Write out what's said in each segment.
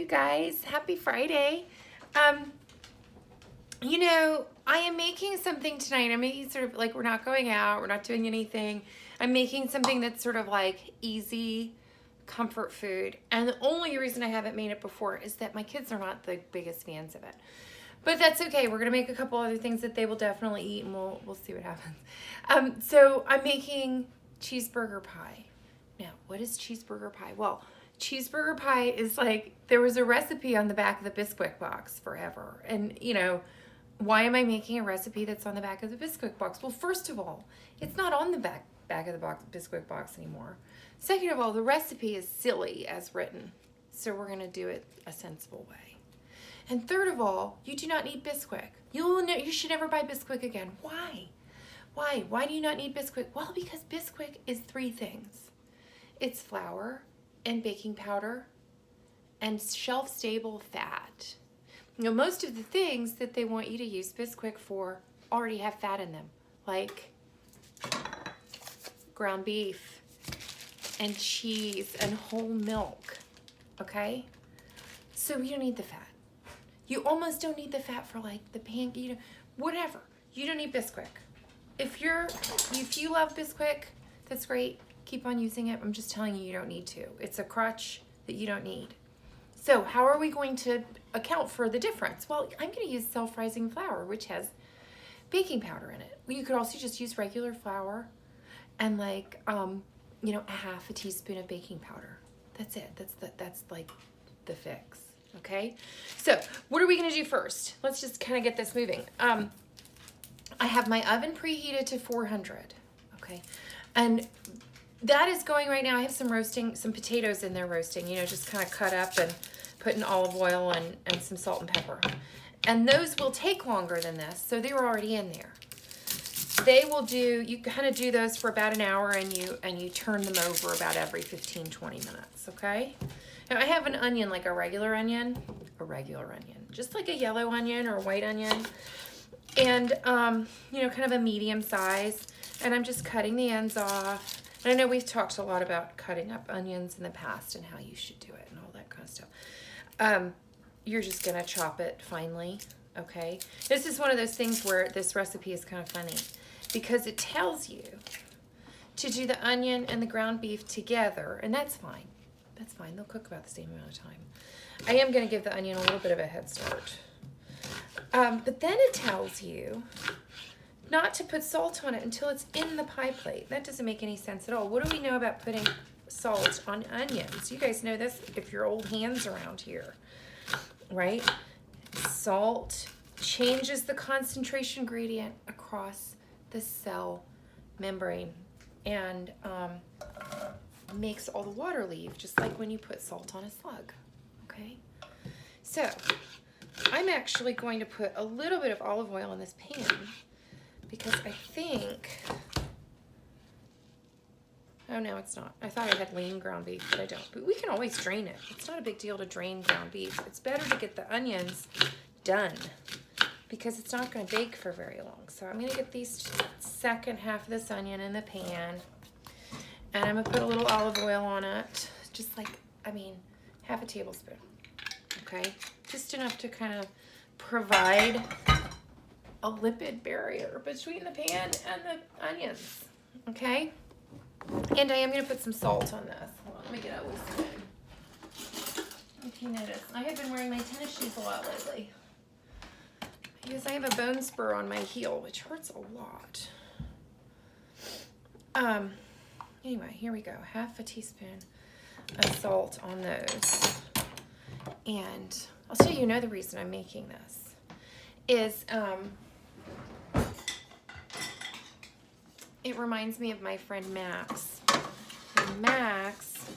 you guys. Happy Friday. You know, I am making something tonight. I'm making sort of like, we're not going out, we're not doing anything. I'm making something that's sort of like easy comfort food. And the only reason I haven't made it before is that my kids are not the biggest fans of it. But that's okay. We're gonna make a couple other things that they will definitely eat, and we'll see what happens. So I'm making cheeseburger pie. Now, what is cheeseburger pie? Well, cheeseburger pie is like, there was a recipe on the back of the biscuit box forever. And you know, why am I making a recipe that's on the back of the biscuit box? Well, first of all, it's not on the back of the biscuit box anymore. Second of all, the recipe is silly as written. So we're gonna do it a sensible way. And third of all, you do not need Bisquick. You should never buy Bisquick again. Why? Why? Why do you not need Bisquick? Well, because Bisquick is three things. It's flour and baking powder and shelf-stable fat. You know, most of the things that they want you to use Bisquick for already have fat in them, like ground beef and cheese and whole milk, okay? So you don't need the fat. You almost don't need the fat for like the pancake, you know, whatever. You don't need Bisquick. If you love Bisquick, that's great. Keep on using it. I'm just telling you, you don't need to. It's a crutch that you don't need. So how are we going to account for the difference? Well, I'm going to use self-rising flour, which has baking powder in it. You could also just use regular flour and like, you know, a half a teaspoon of baking powder. That's it. That's like the fix. Okay. So what are we going to do first? Let's just kind of get this moving. I have my oven preheated to 400. Okay. And that is going right now. I have some potatoes in there roasting, you know, just kind of cut up and put in olive oil and some salt and pepper. And those will take longer than this, so they were already in there. They will do, you kind of do those for about an hour and you turn them over about every 15, 20 minutes, okay? Now I have an onion, like a regular onion, just like a yellow onion or a white onion. And, you know, kind of a medium size. And I'm just cutting the ends off. And I know we've talked a lot about cutting up onions in the past and how you should do it and all that kind of stuff. You're just gonna chop it finely, okay? This is one of those things where this recipe is kind of funny because it tells you to do the onion and the ground beef together, and that's fine. That's fine, they'll cook about the same amount of time. I am gonna give the onion a little bit of a head start. But then it tells you not to put salt on it until it's in the pie plate. That doesn't make any sense at all. What do we know about putting salt on onions? You guys know this if you're old hands around here, right? Salt changes the concentration gradient across the cell membrane and makes all the water leave, just like when you put salt on a slug, okay? So I'm actually going to put a little bit of olive oil in this pan because I think, oh no, it's not. I thought I had lean ground beef, but I don't. But we can always drain it. It's not a big deal to drain ground beef. It's better to get the onions done because it's not going to bake for very long. So I'm going to get these second half of this onion in the pan, and I'm going to put a little olive oil on it, just like, I mean, half a tablespoon, okay? Just enough to kind of provide a lipid barrier between the pan and the onions, okay? And I am going to put some salt on this. Hold on, let me get out of this. If you notice, I have been wearing my tennis shoes a lot lately because I have a bone spur on my heel, which hurts a lot. Anyway, here we go. Half a teaspoon of salt on those. And I'll tell you another reason I'm making this is it reminds me of my friend Max. And Max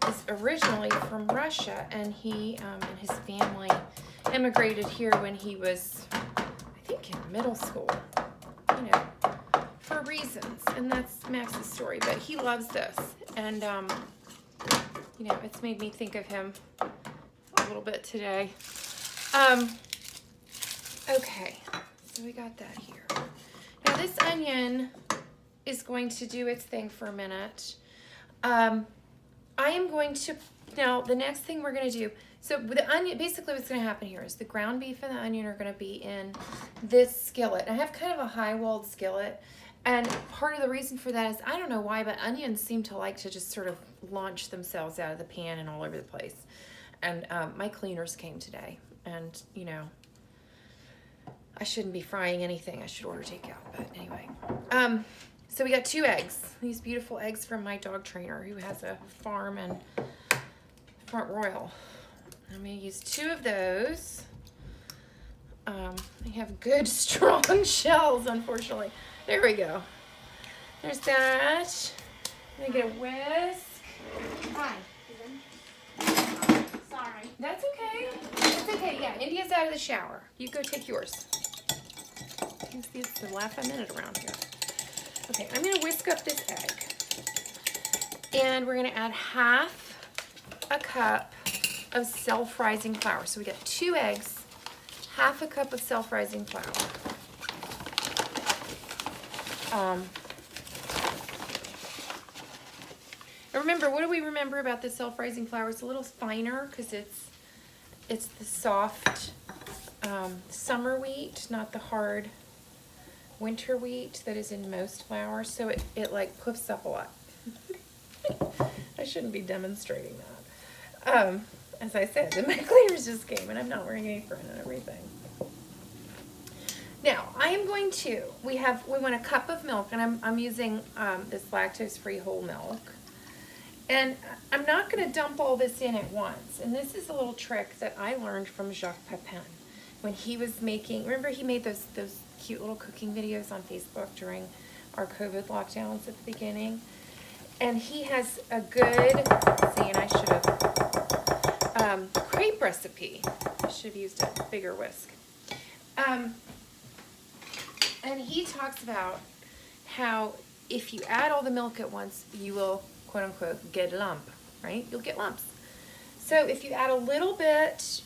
is originally from Russia, and he and his family immigrated here when he was, I think, in middle school, you know, for reasons, and that's Max's story, but he loves this, and you know, it's made me think of him a little bit today. Okay, so we got that here. Now this onion is going to do its thing for a minute. I am going to Now, the next thing we're going to do, so with the onion, basically what's going to happen here is the ground beef and the onion are going to be in this skillet. I have kind of a high-walled skillet, and part of the reason for that is, I don't know why, but onions seem to like to just sort of launch themselves out of the pan and all over the place. And my cleaners came today, and, you know, I shouldn't be frying anything. I should order takeout, but anyway. So we got 2 eggs, these beautiful eggs from my dog trainer who has a farm in Front Royal. I'm going to use 2 of those. They have good, strong shells, unfortunately. There we go. There's that. I'm going to get a whisk. Hi. Sorry. That's okay. That's okay. Yeah, India's out of the shower. You go take yours. You see, it's the laugh a minute around here. Okay, I'm going to whisk up this egg. And we're going to add half a cup of self-rising flour. So we got 2 eggs, half a cup of self-rising flour. And remember, what do we remember about the self-rising flour? It's a little finer because it's the soft summer wheat, not the hard winter wheat that is in most flour. So it like puffs up a lot. I shouldn't be demonstrating that. As I said, my cleaners just came and I'm not wearing an apron and everything. Now, I am going to, we want a cup of milk, and I'm using this lactose-free whole milk. And I'm not going to dump all this in at once. And this is a little trick that I learned from Jacques Pepin when he was making, remember he made those cute little cooking videos on Facebook during our COVID lockdowns at the beginning? And he has a good, see, and I should have, crepe recipe. I should have used a bigger whisk. And he talks about how if you add all the milk at once, you will, quote unquote, get a lump, right? You'll get lumps. So if you add a little bit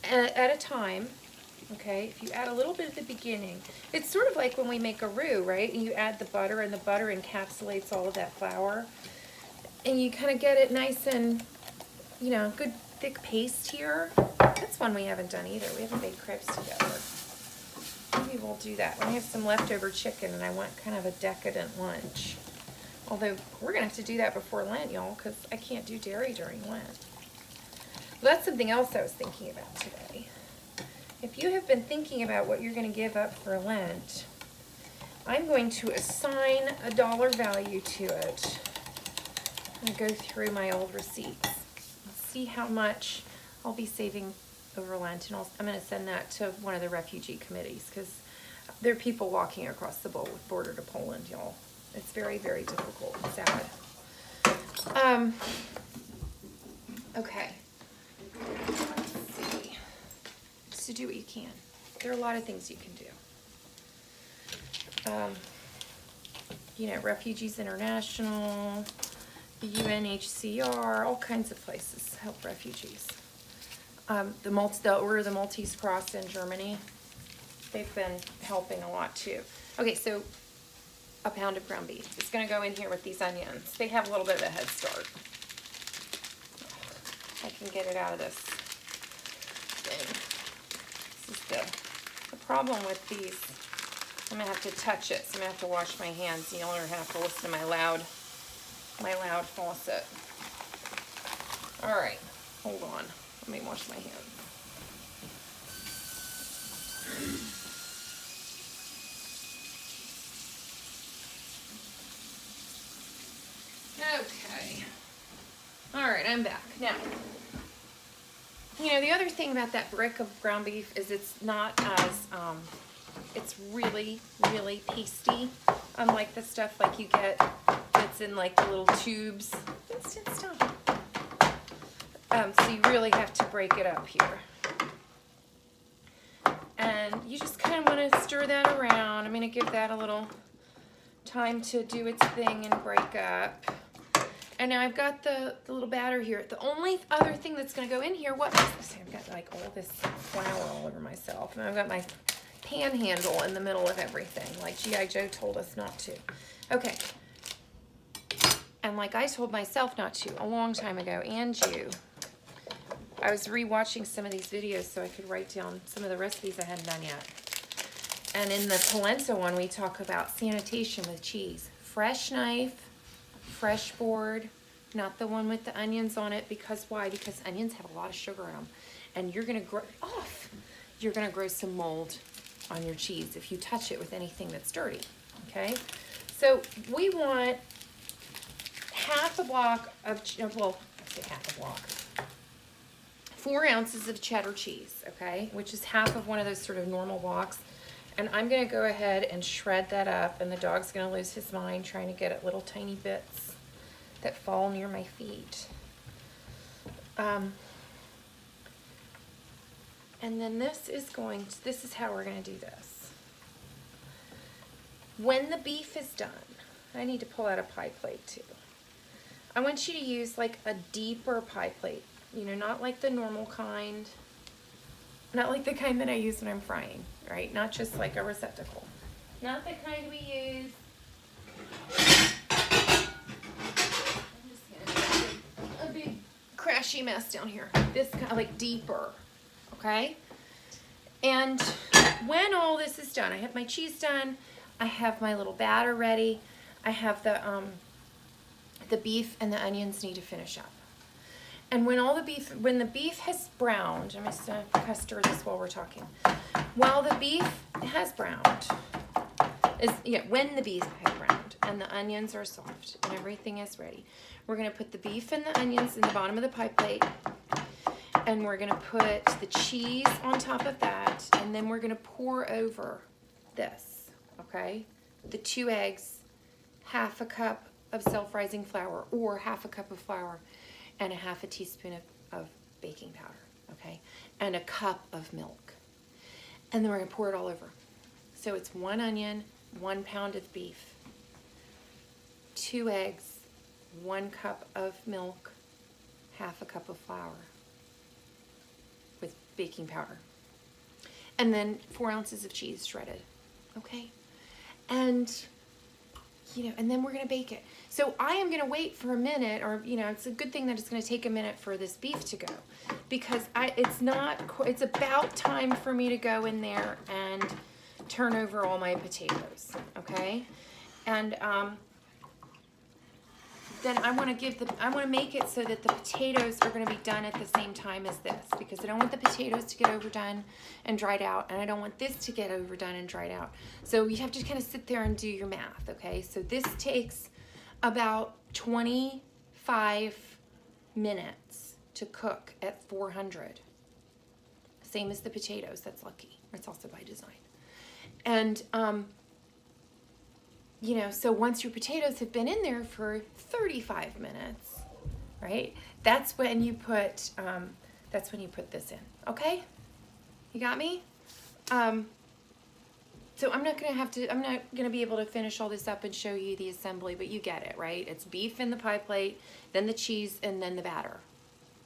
at a time, okay, if you add a little bit at the beginning, it's sort of like when we make a roux, right? And you add the butter, and the butter encapsulates all of that flour. And you kind of get it nice and, you know, good thick paste here. That's one we haven't done either. We haven't made crepes together. Maybe we'll do that. I have some leftover chicken, and I want kind of a decadent lunch. Although, we're going to have to do that before Lent, y'all, because I can't do dairy during Lent. Well, that's something else I was thinking about today. If you have been thinking about what you're going to give up for Lent, I'm going to assign a dollar value to it. I'm going to go through my old receipts and see how much I'll be saving over Lent. And I'm going to send that to one of the refugee committees, because there are people walking across the border to Poland, y'all. It's very, very difficult and sad. Okay. Let's see. Just to do what you can. There are a lot of things you can do. You know, Refugees International, the UNHCR, all kinds of places help refugees. The Order of the Maltese Cross in Germany, they've been helping a lot too. Okay, so a pound of ground beef. It's going to go in here with these onions. They have a little bit of a head start. I can get it out of this thing. This is the problem with these. I'm going to have to touch it, so I'm going to have to wash my hands. You'll have to listen to my loud faucet. All right, hold on. Let me wash my hands. Okay. All right, I'm back. Now, you know, the other thing about that brick of ground beef is it's not as, it's really, really pasty. Unlike the stuff like you get that's in like the little tubes. Instant stuff. So you really have to break it up here. And you just kind of want to stir that around. I'm going to give that a little time to do its thing and break up. And now I've got the little batter here. The only other thing that's going to go in here, what is this? I've got like all this flour all over myself. And I've got my pan handle in the middle of everything, like G.I. Joe told us not to. Okay. And like I told myself not to a long time ago, and you, I was rewatching some of these videos so I could write down some of the recipes I hadn't done yet. And in the polenta one, we talk about sanitation with cheese. Fresh knife, fresh board, not the one with the onions on it. Because why? Because onions have a lot of sugar in them. And you're going to grow off. You're going to grow some mold on your cheese if you touch it with anything that's dirty. Okay? So we want half a block of, well, I say half a block. 4 ounces of cheddar cheese, okay? Which is half of one of those sort of normal blocks. And I'm gonna go ahead and shred that up, and the dog's gonna lose his mind trying to get at little tiny bits that fall near my feet. And then this is how we're gonna do this. When the beef is done, I need to pull out a pie plate too. I want you to use like a deeper pie plate, you know, not like the normal kind, not like the kind that I use when I'm frying, right? Not just like a receptacle. Not the kind we use. I'm just gonna do a big crashy mess down here. This kind of like deeper, okay? And when all this is done, I have my cheese done, I have my little batter ready, I have the beef and the onions need to finish up. And when the beef has browned, I'm just gonna stir this while we're talking. While the beef has browned, when the beef has browned and the onions are soft and everything is ready, we're gonna put the beef and the onions in the bottom of the pie plate, and we're gonna put the cheese on top of that, and then we're gonna pour over this, okay? The 2 eggs, half a cup of self-rising flour, or half a cup of flour, and a half a teaspoon of baking powder, okay? And a cup of milk. And then we're gonna pour it all over. So it's 1 onion, 1 pound of beef, 2 eggs, 1 cup of milk, half a cup of flour with baking powder. And then 4 ounces of cheese shredded, okay? And you know, and then we're gonna bake it. So I am gonna wait for a minute, or you know, it's a good thing that it's gonna take a minute for this beef to go, because it's about time for me to go in there and turn over all my potatoes, okay? And then I wanna make it so that the potatoes are gonna be done at the same time as this, because I don't want the potatoes to get overdone and dried out, and I don't want this to get overdone and dried out. So you have to kind of sit there and do your math, okay? So this takes about 25 minutes to cook at 400. Same as the potatoes, that's lucky. It's also by design. And you know, so once your potatoes have been in there for 35 minutes, right? That's when you put this in, okay? You got me? So I'm not gonna be able to finish all this up and show you the assembly, but you get it, right? It's beef in the pie plate, then the cheese, and then the batter.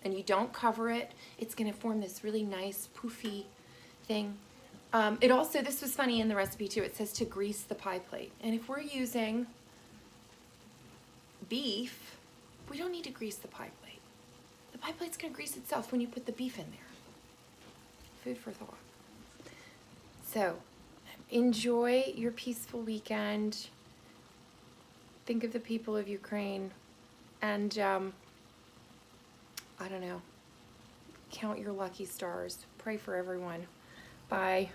And you don't cover it. It's gonna form this really nice poofy thing. This was funny in the recipe too, it says to grease the pie plate. And if we're using beef, we don't need to grease the pie plate. The pie plate's gonna grease itself when you put the beef in there. Food for thought. So, enjoy your peaceful weekend. Think of the people of Ukraine, and I don't know, count your lucky stars. Pray for everyone. Bye.